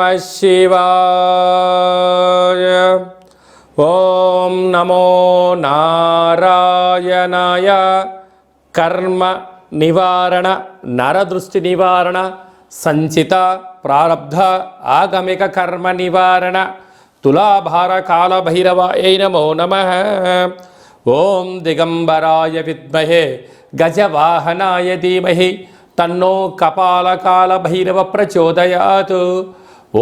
నమః శివాయ. ఓం నమో నారాయణాయ. కర్మ నివారణ, నరదృష్టి నివారణ, సంచిత ప్రారబ్ధ ఆగమిక కర్మ నివారణ, తులాభార కాల భైరవాయ నమో నమః. ఓం దిగంబరాయ విద్మహే గజవాహనాయ ధీమహి తన్నో కపాలకాల భైరవ ప్రచోదయాత్.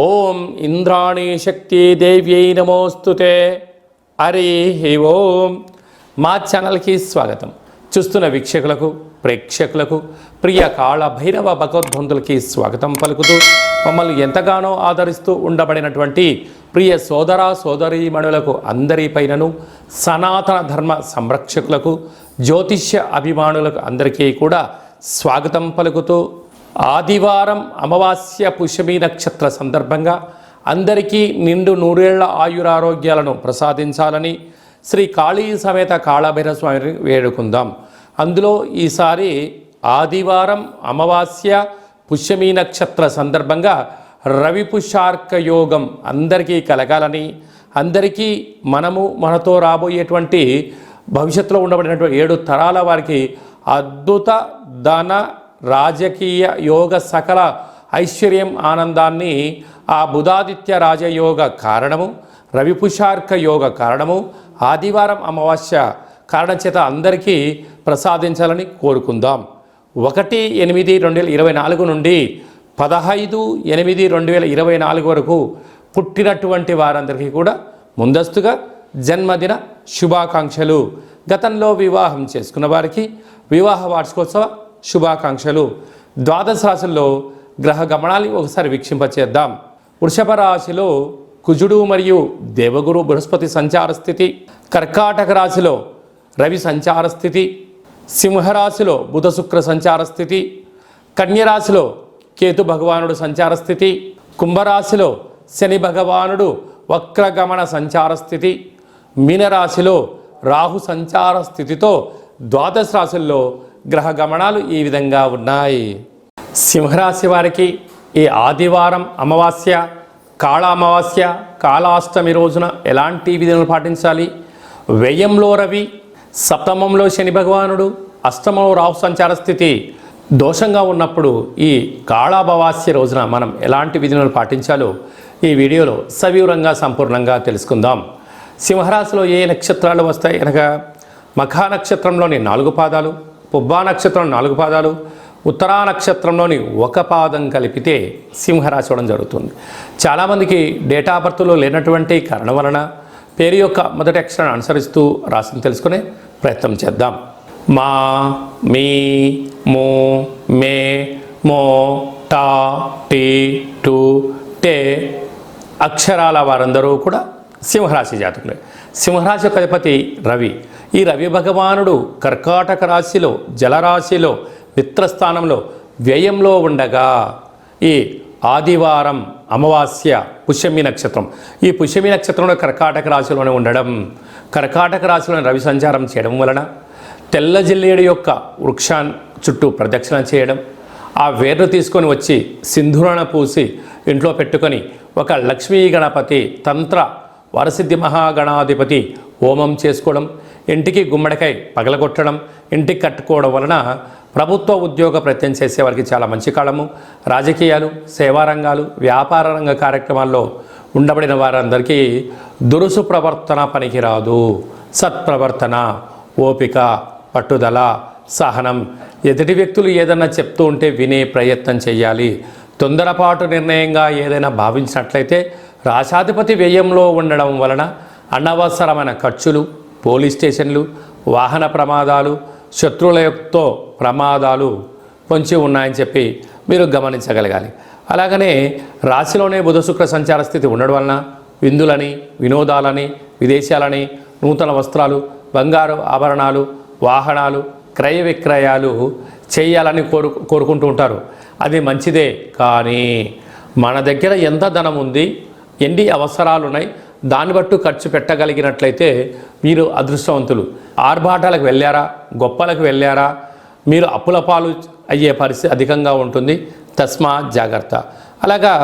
ఓం ఇంద్రాణీ శక్తి దేవ్యై నమోస్తుతే. హరి ఓం. మా ఛానల్కి స్వాగతం. చూస్తున్న వీక్షకులకు, ప్రేక్షకులకు, ప్రియ కాళ భైరవ భగవద్బంధులకి స్వాగతం పలుకుతూ, మమ్మల్ని ఎంతగానో ఆదరిస్తూ ఉండబడినటువంటి ప్రియ సోదర సోదరీమణులకు అందరిపైనను, సనాతన ధర్మ సంరక్షకులకు, జ్యోతిష్య అభిమానులకు అందరికీ కూడా స్వాగతం పలుకుతూ, ఆదివారం అమావాస్య పుష్యమి నక్షత్ర సందర్భంగా అందరికీ నిండు నూరేళ్ల ఆయురారోగ్యాలను ప్రసాదించాలని శ్రీ కాళీ సమేత కాళభైరవ స్వామిని వేడుకుందాం. అందులో ఈసారి ఆదివారం అమావాస్య పుష్యమి నక్షత్ర సందర్భంగా రవి పుష్యార్క యోగం అందరికీ కలగాలని, అందరికీ మనతో రాబోయేటువంటి భవిష్యత్తులో ఉండబడినటువంటి 7 తరాల వారికి అద్భుత ధన రాజకీయ యోగ సకల ఐశ్వర్యం ఆనందాన్ని ఆ బుధాదిత్య రాజయోగ కారణము, రవి పుష్యార్క యోగ కారణము, ఆదివారం అమావాస్య కారణం చేత అందరికీ ప్రసాదించాలని కోరుకుందాం. 1/8/2024 నుండి 15/8/2024 వరకు పుట్టినటువంటి వారందరికీ కూడా ముందస్తుగా జన్మదిన శుభాకాంక్షలు. గతంలో వివాహం చేసుకున్న వారికి వివాహ వార్షికోత్సవ శుభాకాంక్షలు. ద్వాదశ రాశుల్లో గ్రహ గమనాన్ని ఒకసారి వీక్షింపచేద్దాం. వృషభ రాశిలో కుజుడు మరియు దేవగురు బృహస్పతి సంచార స్థితి, కర్కాటక రాశిలో రవి సంచార స్థితి, సింహరాశిలో బుధ శుక్ర సంచార స్థితి, కన్యరాశిలో కేతు భగవానుడు సంచార స్థితి, కుంభరాశిలో శని భగవానుడు వక్రగమన సంచార స్థితి, మీనరాశిలో రాహు సంచార స్థితితో ద్వాదశ రాశుల్లో గ్రహ గమనాలు ఈ విధంగా ఉన్నాయి. సింహరాశి వారికి ఈ ఆదివారం అమావాస్య, కాళ అమావాస్య, కాళాష్టమి రోజున ఎలాంటి విధులను పాటించాలి? వ్యయంలో రవి, సప్తమంలో శని భగవానుడు, అష్టమంలో రాహు సంచార స్థితి దోషంగా ఉన్నప్పుడు ఈ కాళామావాస్య రోజున మనం ఎలాంటి విధులను పాటించాలో ఈ వీడియోలో సవివరంగా సంపూర్ణంగా తెలుసుకుందాం. సింహరాశిలో ఏ నక్షత్రాలు వస్తాయి అనగా మఖా నక్షత్రంలోని 4 పాదాలు, పుబ్బా నక్షత్రం 4 పాదాలు, ఉత్తరా నక్షత్రంలోని 1 పాదం కలిపితే సింహరాశి అవడం జరుగుతుంది. చాలామందికి డేటా ఆఫ్ బర్త్లో లేనటువంటి కారణం వలన పేరు యొక్క మొదటి అక్షరాన్ని అనుసరిస్తూ రాశిని తెలుసుకునే ప్రయత్నం చేద్దాం. మా, మీ, మో, మే, మో, టా, టీ, టు, టే అక్షరాల వారందరూ కూడా సింహరాశి జాతకులే. సింహరాశి యొక్క అధిపతి రవి. ఈ రవి భగవానుడు కర్కాటక రాశిలో జలరాశిలో మిత్రస్థానంలో వ్యయంలో ఉండగా ఈ ఆదివారం అమావాస్య పుష్యమి నక్షత్రం, ఈ పుష్యమి నక్షత్రంలో కర్కాటక రాశిలోనే ఉండడం, కర్కాటక రాశిలోని రవి సంచారం చేయడం వలన తెల్ల జిల్లేడు యొక్క వృక్షాన్ని చుట్టూ ప్రదక్షిణ చేయడం, ఆ వేర్ను తీసుకొని వచ్చి సింధూరణ పూసి ఇంట్లో పెట్టుకొని ఒక లక్ష్మీ గణపతి తంత్ర వరసిద్ధి మహాగణాధిపతి హోమం చేసుకోవడం, ఇంటికి గుమ్మడికాయ పగలగొట్టడం, ఇంటికి కట్టుకోవడం వలన ప్రభుత్వ ఉద్యోగ ప్రయత్నం చేసే వారికి చాలా మంచి కాలము. రాజకీయాలు, సేవారంగాలు, వ్యాపార రంగ కార్యక్రమాల్లో ఉండబడిన వారందరికీ దురుసు ప్రవర్తన పనికిరాదు. సత్ప్రవర్తన, ఓపిక, పట్టుదల, సహనం, ఎదుటి వ్యక్తులు ఏదన్నా చెప్తూ ఉంటే వినే ప్రయత్నం చేయాలి. తొందరపాటు నిర్ణయంగా ఏదైనా భావించినట్లయితే రాశాధిపతి వ్యయంలో ఉండడం వలన అనవసరమైన ఖర్చులు, పోలీస్ స్టేషన్లు, వాహన ప్రమాదాలు, శత్రువులతో ప్రమాదాలు పొంచి ఉన్నాయని చెప్పి మీరు గమనించగలగాలి. అలాగనే రాశిలోనే బుధ శుక్ర సంచార స్థితి ఉండడం వలన విందులని, వినోదాలని, విదేశాలని, నూతన వస్త్రాలు, బంగారు ఆభరణాలు, వాహనాలు, క్రయ విక్రయాలు చేయాలని కోరుకుంటూ ఉంటారు. అది మంచిదే. కానీ మన దగ్గర ఎంత ధనం ఉంది, ఎన్ని అవసరాలు ఉన్నాయి, దాన్ని బట్టు ఖర్చు పెట్టగలిగినట్లయితే మీరు అదృష్టవంతులు. ఆర్భాటాలకు వెళ్ళారా, గొప్పలకు వెళ్ళారా, మీరు అప్పుల పాలు అయ్యే పరిస్థితి అధికంగా ఉంటుంది. తస్మాత్ జాగ్రత్త. అలాగా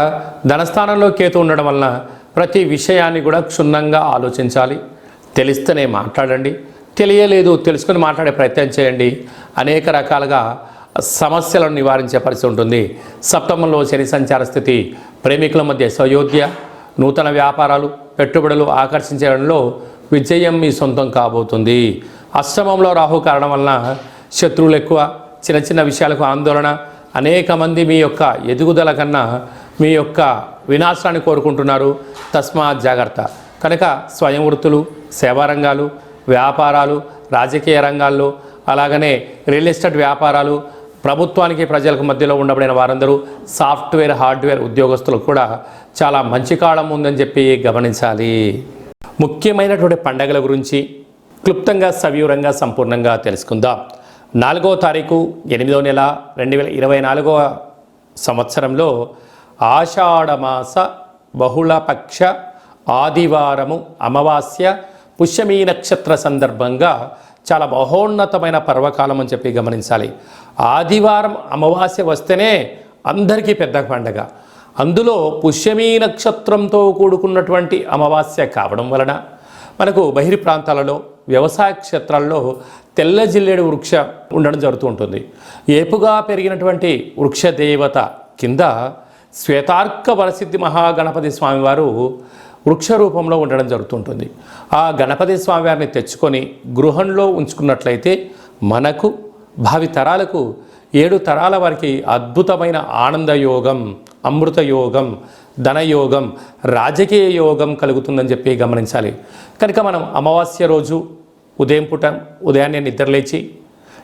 ధనస్థానంలో కేతు ఉండడం వలన ప్రతి విషయాన్ని కూడా క్షుణ్ణంగా ఆలోచించాలి. తెలిస్తేనే మాట్లాడండి, తెలియలేదు తెలుసుకొని మాట్లాడే ప్రయత్నం చేయండి. అనేక రకాలుగా సమస్యలను నివారించే పరిస్థితి ఉంటుంది. సప్తమంలో శని సంచార స్థితి ప్రేమికుల మధ్య సయోధ్య, నూతన వ్యాపారాలు, పెట్టుబడులు ఆకర్షించడంలో విజయం మీ సొంతం కాబోతుంది. అష్టమంలో రాహు కారణం వలన శత్రువులు ఎక్కువ, చిన్న చిన్న విషయాలకు ఆందోళన, అనేక మంది మీ యొక్క ఎదుగుదల కన్నా మీ యొక్క వినాశాన్ని కోరుకుంటున్నారు. తస్మాత్ జాగ్రత్త. కనుక స్వయం వృత్తులు, సేవా రంగాలు, వ్యాపారాలు, రాజకీయ రంగాల్లో, అలాగనే రియల్ ఎస్టేట్ వ్యాపారాలు, ప్రభుత్వానికి ప్రజలకు మధ్యలో ఉండబడిన వారందరూ, సాఫ్ట్వేర్ హార్డ్వేర్ ఉద్యోగస్తులకు కూడా చాలా మంచి కాలం ఉందని చెప్పి గమనించాలి. ముఖ్యమైనటువంటి పండగల గురించి క్లుప్తంగా సవివరంగా సంపూర్ణంగా తెలుసుకుందాం. 4వ తారీఖు 8వ నెల 2024 సంవత్సరంలో ఆషాఢమాస బహుళపక్ష ఆదివారము అమావాస్య పుష్యమీ నక్షత్ర సందర్భంగా చాలా మహోన్నతమైన పర్వకాలం అని చెప్పి గమనించాలి. ఆదివారం అమావాస్య వస్తేనే అందరికీ పెద్ద పండగ. అందులో పుష్యమీ నక్షత్రంతో కూడుకున్నటువంటి అమావాస్య కావడం వలన మనకు బహిర్ ప్రాంతాలలో వ్యవసాయ క్షేత్రాల్లో తెల్ల జిల్లేడు వృక్ష ఉండడం జరుగుతూ ఉంటుంది. ఏపుగా పెరిగినటువంటి వృక్ష దేవత కింద శ్వేతార్క వరసిద్ధి మహాగణపతి స్వామివారు వృక్ష రూపంలో ఉండడం జరుగుతుంటుంది. ఆ గణపతి స్వామివారిని తెచ్చుకొని గృహంలో ఉంచుకున్నట్లయితే మనకు భావి తరాలకు 7 తరాల వారికి అద్భుతమైన ఆనంద యోగం, అమృత యోగం, ధనయోగం, రాజకీయ యోగం కలుగుతుందని చెప్పి గమనించాలి. కనుక మనం అమావాస్య రోజు ఉదయాన్నే నిద్రలేచి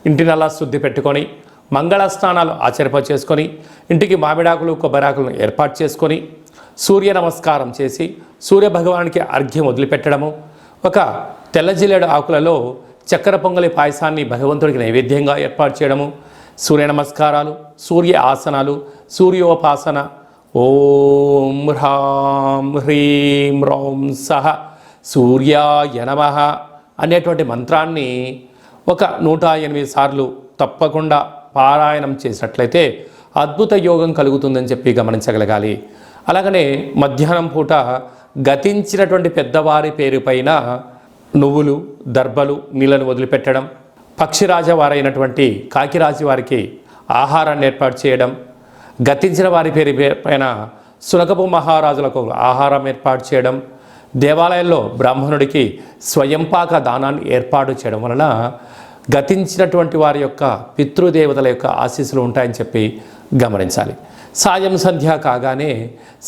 ఇంటినల్లా శుద్ధి పెట్టుకొని మంగళ స్నానాలు చేసుకొని ఇంటికి మామిడాకులు కొబ్బరాకులను ఏర్పాటు చేసుకొని సూర్య నమస్కారం చేసి సూర్య భగవానికి అర్ఘ్యం వదిలిపెట్టడము, ఒక తెల్ల జిల్లేడు ఆకులలో చక్కెర పొంగలి పాయసాన్ని భగవంతుడికి నైవేద్యంగా ఏర్పాటు చేయడము, సూర్య నమస్కారాలు, సూర్య ఆసనాలు, సూర్యోపాసన, ఓం హ్రాం హ్రీం రౌం సహ సూర్యాయ నమః అనేటువంటి మంత్రాన్ని ఒక 108 సార్లు తప్పకుండా పారాయణం చేసినట్లయితే అద్భుత యోగం కలుగుతుందని చెప్పి గమనించగలగాలి. అలాగనే మధ్యాహ్నం పూట గతించినటువంటి పెద్దవారి పేరుపైన నువ్వులు, దర్భలు, నీళ్ళను వదిలిపెట్టడం, పక్షిరాజ వారైనటువంటి కాకిరాజు వారికి ఆహారాన్ని ఏర్పాటు చేయడం, గతించిన వారి పేరు పైన సునకపు మహారాజులకు ఆహారం ఏర్పాటు చేయడం, దేవాలయంలో బ్రాహ్మణుడికి స్వయంపాక దానాన్ని ఏర్పాటు చేయడం వలన గతించినటువంటి వారి యొక్క పితృదేవతల యొక్క ఆశీస్సులు ఉంటాయని చెప్పి గమనించాలి. సాయం సంధ్య కాగానే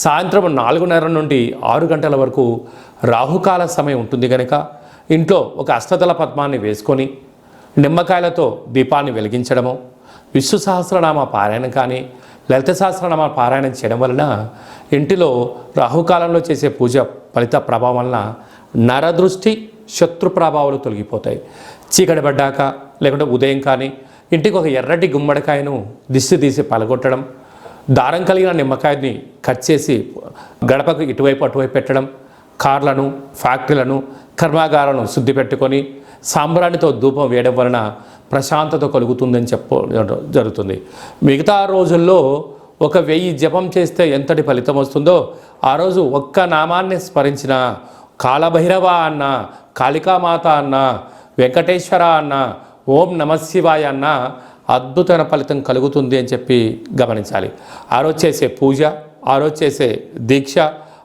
సాయంత్రం 4:30 నుండి 6 గంటల వరకు రాహుకాల సమయం ఉంటుంది. కనుక ఇంట్లో ఒక అష్టదళ పద్మాన్ని వేసుకొని నిమ్మకాయలతో దీపాన్ని వెలిగించడము, విష్ణు సహస్రనామ పారాయణం కానీ లలిత సహస్రనామ పారాయణం చేయడం వలన ఇంటిలో రాహుకాలంలో చేసే పూజ ఫలిత ప్రభావం వలన నరదృష్టి, శత్రు ప్రభావాలు తొలగిపోతాయి. చీకటి పడ్డాక లేకుంటే ఉదయం కానీ ఇంటికి ఒక ఎర్రటి గుమ్మడికాయను దిష్టి తీసి పలగొట్టడం, దారం కలిగిన నిమ్మకాయని కట్ చేసి గడపకు ఇటువైపు అటువైపు పెట్టడం, కార్లను, ఫ్యాక్టరీలను, కర్మాగారాలను శుద్ధి పెట్టుకొని సాంబ్రాణితో ధూపం వేయడం వలన ప్రశాంతత కలుగుతుందని జరుగుతుంది. మిగతా రోజుల్లో 1000 జపం చేస్తే ఎంతటి ఫలితం వస్తుందో ఆ రోజు ఒక్క నామాన్ని స్మరించిన కాళభైరవ అన్న, కాళికామాత అన్న, వెంకటేశ్వర అన్న, ఓం నమశివాయ అన్న అద్భుతమైన ఫలితం కలుగుతుంది అని చెప్పి గమనించాలి. ఆ రోజు చేసే పూజ, ఆ రోజు చేసే దీక్ష,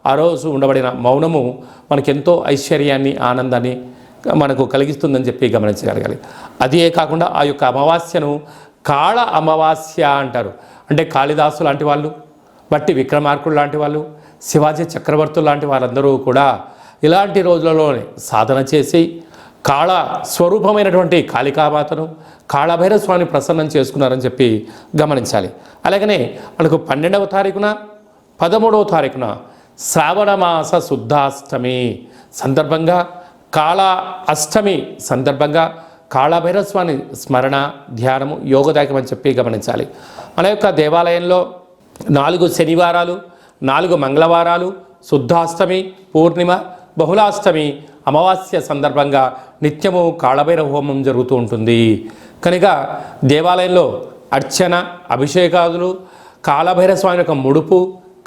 ఆ రోజు ఉండబడిన మౌనము మనకెంతో ఐశ్వర్యాన్ని, ఆనందాన్ని మనకు కలిగిస్తుందని చెప్పి గమనించగలగాలి. అదే కాకుండా ఆ యొక్క అమావాస్యను కాళ అమావాస్య అంటారు. అంటే కాళిదాసు లాంటి వాళ్ళు, బట్టి విక్రమార్కుడు లాంటి వాళ్ళు, శివాజీ చక్రవర్తులు లాంటి వారందరూ కూడా ఇలాంటి రోజులలోనే సాధన చేసి కాళ స్వరూపమైనటువంటి కాళికామాతను, కాళభైరవ స్వామిని ప్రసన్నం చేసుకున్నారని చెప్పి గమనించాలి. అలాగనే మనకు 12వ తారీఖున 13వ తారీఖున శ్రావణమాస శుద్ధాష్టమి సందర్భంగా, కాళ అష్టమి సందర్భంగా కాళభైరవ స్వామి స్మరణ, ధ్యానము యోగదాయకం అని చెప్పి గమనించాలి. మన యొక్క దేవాలయంలో 4 శనివారాలు, 4 మంగళవారాలు, శుద్ధాష్టమి, పూర్ణిమ, బహుళాష్టమి, అమావాస్య సందర్భంగా నిత్యము కాళభైరవ హోమం జరుగుతూ ఉంటుంది. కనుక దేవాలయంలో అర్చన, అభిషేకాదులు, కాళభైరవ స్వామి యొక్క ముడుపు,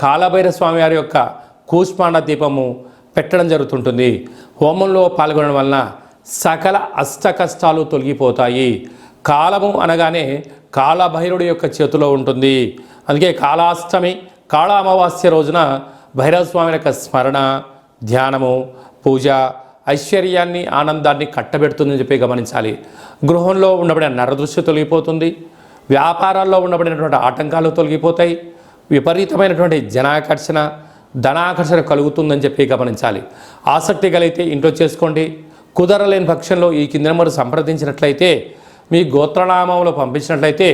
కాలభైరవ స్వామి వారి యొక్క కూష్మాండ దీపము పెట్టడం జరుగుతుంటుంది. హోమంలో పాల్గొనడం వలన సకల అష్ట కష్టాలు తొలగిపోతాయి. కాలము అనగానే కాలభైరుడి యొక్క చేతిలో ఉంటుంది. అందుకే కాళాష్టమి కాళ అమావాస్య రోజున భైరవ స్వామి యొక్క స్మరణ, ధ్యానము, పూజ ఐశ్వర్యాన్ని, ఆనందాన్ని కట్టబెడుతుందని చెప్పి గమనించాలి. గృహంలో ఉండబడిన నరదృష్టి తొలగిపోతుంది. వ్యాపారాల్లో ఉండబడినటువంటి ఆటంకాలు తొలగిపోతాయి. విపరీతమైనటువంటి జనాకర్షణ, ధనాకర్షణ కలుగుతుందని చెప్పి గమనించాలి. ఆసక్తి కలిగితే ఇంట్లో చేసుకోండి. కుదరలేని పక్షంలో ఈ కింద నెంబర్ సంప్రదించినట్లయితే, మీ గోత్రనామంలో పంపించినట్లయితే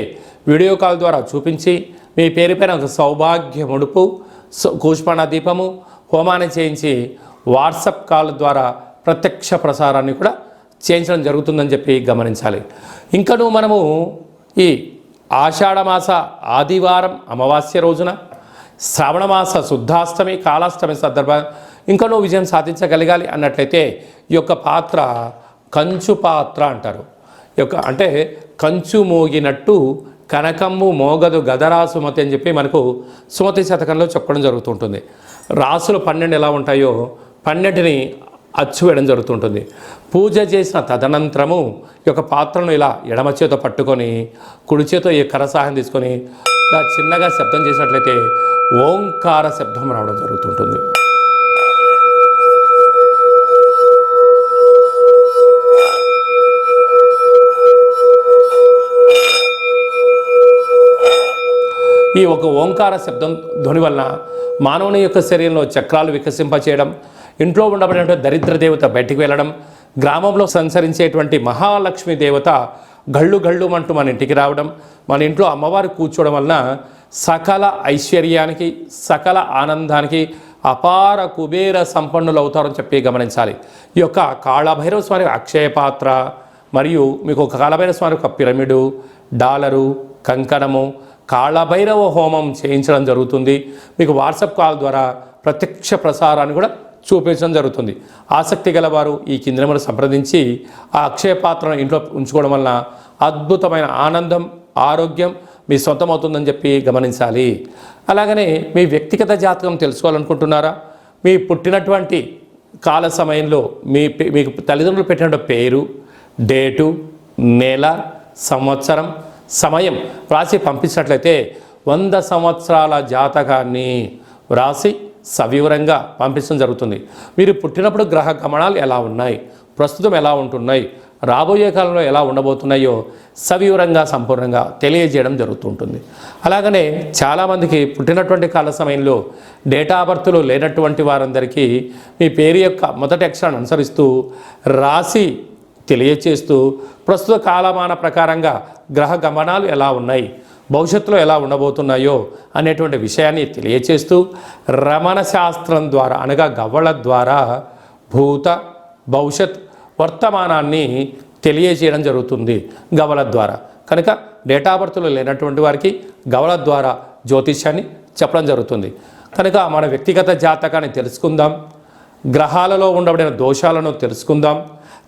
వీడియో కాల్ ద్వారా చూపించి మీ పేరుపైన ఒక సౌభాగ్య ముడుపు, కూష్మాండ దీపము, హోమాన్ని చేయించి వాట్సాప్ కాల్ ద్వారా ప్రత్యక్ష ప్రసారాన్ని కూడా చేయించడం జరుగుతుందని చెప్పి గమనించాలి. ఇంకనూ మనము ఈ ఆషాఢమాస ఆదివారం అమావాస్య రోజున, శ్రావణమాస శుద్ధాష్టమి కాళాష్టమి సందర్భంగా ఇంకనూ విజయం సాధించగలగాలి అన్నట్లయితే ఈ యొక్క పాత్ర కంచు పాత్ర అంటారు. ఈ యొక్క అంటే కంచు మోగినట్టు కనకమ్ము మోగదు గదరా సుమతి అని చెప్పి మనకు సుమతి శతకంలో చెప్పడం జరుగుతుంటుంది. రాసులు 12 ఎలా ఉంటాయో 12ని అచ్చు వేయడం జరుగుతుంటుంది. పూజ చేసిన తదనంతరము ఈ యొక్క పాత్రను ఇలా ఎడమ చేతో పట్టుకొని కుడి చేతో ఈ కరసాహం తీసుకొని ఇలా చిన్నగా శబ్దం చేసినట్లయితే ఓంకార శబ్దం రావడం జరుగుతుంటుంది. ఈ ఒక ఓంకార శబ్దం ధ్వని వలన మానవుని యొక్క శరీరంలో చక్రాలు వికసింపచేయడం, ఇంట్లో ఉండబడినటువంటి దరిద్ర దేవత బయటికి వెళ్ళడం, గ్రామంలో సంచరించేటువంటి మహాలక్ష్మి దేవత గళ్ళు గళ్ళు అంటూ మన ఇంటికి రావడం, మన ఇంట్లో అమ్మవారు కూర్చోవడం వలన సకల ఐశ్వర్యానికి, సకల ఆనందానికి అపార కుబేర సంపన్నులు అవుతారని చెప్పి గమనించాలి. ఈ యొక్క కాళభైరవ స్వామి అక్షయ పాత్ర మరియు మీకు ఒక కాళభైరవ స్వామి ఒక పిరమిడు, డాలరు, కంకణము, కాళభైరవ హోమం చేయించడం జరుగుతుంది. మీకు వాట్సాప్ కాల్ ద్వారా ప్రత్యక్ష ప్రసారాన్ని కూడా చూపించడం జరుగుతుంది. ఆసక్తి గలవారు ఈ కింద నెంబర్ సంప్రదించి ఆ అక్షయ పాత్రను ఇంట్లో ఉంచుకోవడం వలన అద్భుతమైన ఆనందం, ఆరోగ్యం మీ సొంతం అవుతుందని చెప్పి గమనించాలి. అలాగనే మీ వ్యక్తిగత జాతకం తెలుసుకోవాలనుకుంటున్నారా? మీ పుట్టినటువంటి కాల సమయంలో మీకు తల్లిదండ్రులు పెట్టిన పేరు, డేటు, నెల, సంవత్సరం, సమయం వ్రాసి పంపించినట్లయితే 100 సంవత్సరాల జాతకాన్ని వ్రాసి సవివరంగా పంపించడం జరుగుతుంది. మీరు పుట్టినప్పుడు గ్రహ గమనాలు ఎలా ఉన్నాయి, ప్రస్తుతం ఎలా ఉంటున్నాయి, రాబోయే కాలంలో ఎలా ఉండబోతున్నాయో సవివరంగా సంపూర్ణంగా తెలియజేయడం జరుగుతుంటుంది. అలాగనే చాలామందికి పుట్టినటువంటి కాల సమయంలో డేటా బర్త్లు లేనటువంటి వారందరికీ మీ పేరు యొక్క మొదటి అక్షరాన్ని అనుసరిస్తూ రాసి తెలియచేస్తూ ప్రస్తుత కాలమాన ప్రకారంగా గ్రహ గమనాలు ఎలా ఉన్నాయి, భవిష్యత్తులో ఎలా ఉండబోతున్నాయో అనేటువంటి విషయాన్ని తెలియచేస్తూ రమణ శాస్త్రం ద్వారా అనగా గవ్వల ద్వారా భూత, భవిష్యత్, వర్తమానాన్ని తెలియజేయడం జరుగుతుంది గవ్వల ద్వారా. కనుక డేటా బర్త్లు లేనటువంటి వారికి గవ్వల ద్వారా జ్యోతిష్యాన్ని చెప్పడం జరుగుతుంది. కనుక మన వ్యక్తిగత జాతకాన్ని తెలుసుకుందాం, గ్రహాలలో ఉండబడిన దోషాలను తెలుసుకుందాం,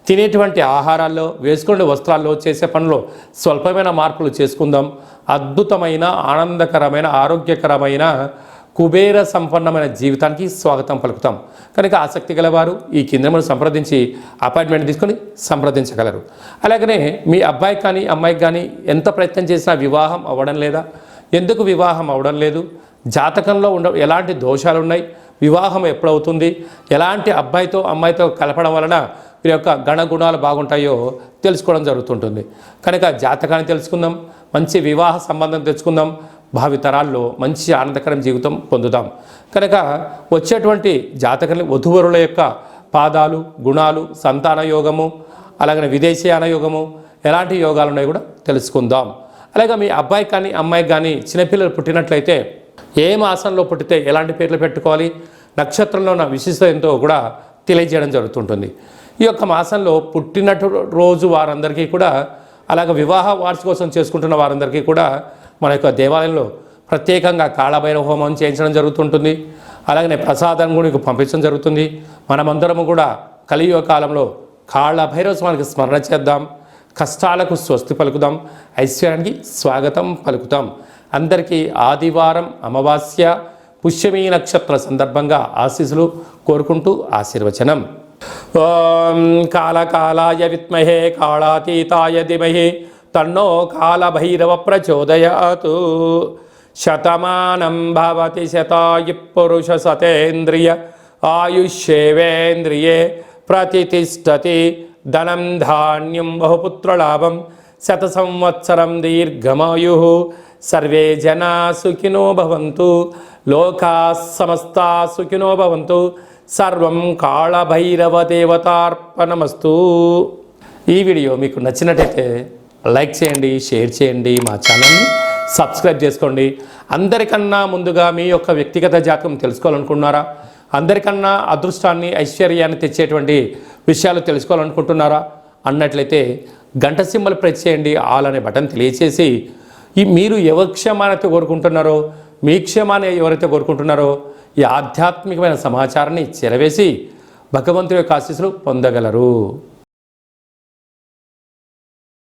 తినేటువంటి ఆహారాల్లో, వేసుకునే వస్త్రాల్లో, చేసే పనుల్లో స్వల్పమైన మార్పులు చేసుకుందాం. అద్భుతమైన, ఆనందకరమైన, ఆరోగ్యకరమైన, కుబేర సంపన్నమైన జీవితానికి స్వాగతం పలుకుతాం. కనుక ఆసక్తి గలవారు ఈ కింద సంప్రదించి అపాయింట్మెంట్ తీసుకొని సంప్రదించగలరు. అలాగనే మీ అబ్బాయికి కానీ అమ్మాయికి కానీ ఎంత ప్రయత్నం చేసినా వివాహం అవ్వడం లేదా? ఎందుకు వివాహం అవ్వడం లేదు? జాతకంలో ఎలాంటి దోషాలు ఉన్నాయి, వివాహం ఎప్పుడవుతుంది, ఎలాంటి అబ్బాయితో అమ్మాయితో కలపడం వలన వీరి యొక్క గణగుణాలు బాగుంటాయో తెలుసుకోవడం జరుగుతుంటుంది. కనుక జాతకాన్ని తెలుసుకుందాం, మంచి వివాహ సంబంధం తెచ్చుకుందాం, భావితరాల్లో మంచి ఆనందకరం జీవితం పొందుదాం. కనుక వచ్చేటువంటి జాతకాన్ని వధూవరుల యొక్క పాదాలు, గుణాలు, సంతాన యోగము, అలాగనే విదేశీయాన యోగము, ఎలాంటి యోగాలు ఉన్నాయో కూడా తెలుసుకుందాం. అలాగే మీ అబ్బాయి కానీ అమ్మాయికి కానీ చిన్నపిల్లలు పుట్టినట్లయితే ఏ మాసంలో పుట్టితే ఎలాంటి పేర్లు పెట్టుకోవాలి, నక్షత్రంలో ఉన్న విశిష్టత ఎంతో కూడా తెలియజేయడం జరుగుతుంటుంది. ఈ యొక్క మాసంలో పుట్టినట్టు రోజు వారందరికీ కూడా, అలాగే వివాహ వార్షికోత్సవం చేసుకుంటున్న వారందరికీ కూడా మన యొక్క దేవాలయంలో ప్రత్యేకంగా కాళభైరవ హోమం చేయించడం జరుగుతుంటుంది. అలాగనే ప్రసాదం కూడా పంపించడం జరుగుతుంది. మనమందరము కూడా కలియుగ కాలంలో కాళభైరవ స్వామికి స్మరణ చేద్దాం, కష్టాలకు స్వస్తి పలుకుదాం, ఐశ్వర్యానికి స్వాగతం పలుకుతాం. అందరికీ ఆదివారం అమావాస్య పుష్యమీ నక్షత్ర సందర్భంగా ఆశీస్సులు కోరుకుంటూ ఆశీర్వచనం. ఓం కాళకాలాయ విద్మహే కాళాతీతాయ ధీమహి తన్నో కాళభైరవ ప్రచోదయాత్. శతమానం భవతి శతాయు పురుష సతేంద్రియ ఆయుష్యేవేంద్రియే ప్రతిష్టతి. ధనం ధాన్యం బహుపుత్రలాభం శత సంవత్సరం దీర్ఘమాయు. సర్వే జనా సుఖినో భవంతు. లోకా సమస్తా సుఖినో భవంతు. సర్వం కాళభైరవ దేవతార్పణమస్తు. ఈ వీడియో మీకు నచ్చినట్టయితే లైక్ చేయండి, షేర్ చేయండి, మా ఛానల్ని సబ్స్క్రైబ్ చేసుకోండి. అందరికన్నా ముందుగా మీ యొక్క వ్యక్తిగత జాతకం తెలుసుకోవాలనుకుంటున్నారా? అందరికన్నా అదృష్టాన్ని ఐశ్వర్యాన్ని తెచ్చేటువంటి విషయాలు తెలుసుకోవాలనుకుంటున్నారా అన్నట్లయితే గంట సింబల్ ప్రెస్ చేయండి, ఆల్ అనే బటన్ తెలియచేసి మీరు ఎవరి క్షేమాన్ని కోరుకుంటున్నారో, మీ క్షేమాన్ని ఎవరైతే కోరుకుంటున్నారో ఈ ఆధ్యాత్మికమైన సమాచారాన్ని చేరవేసి భగవంతుడి యొక్క ఆశీస్సులు పొందగలరు.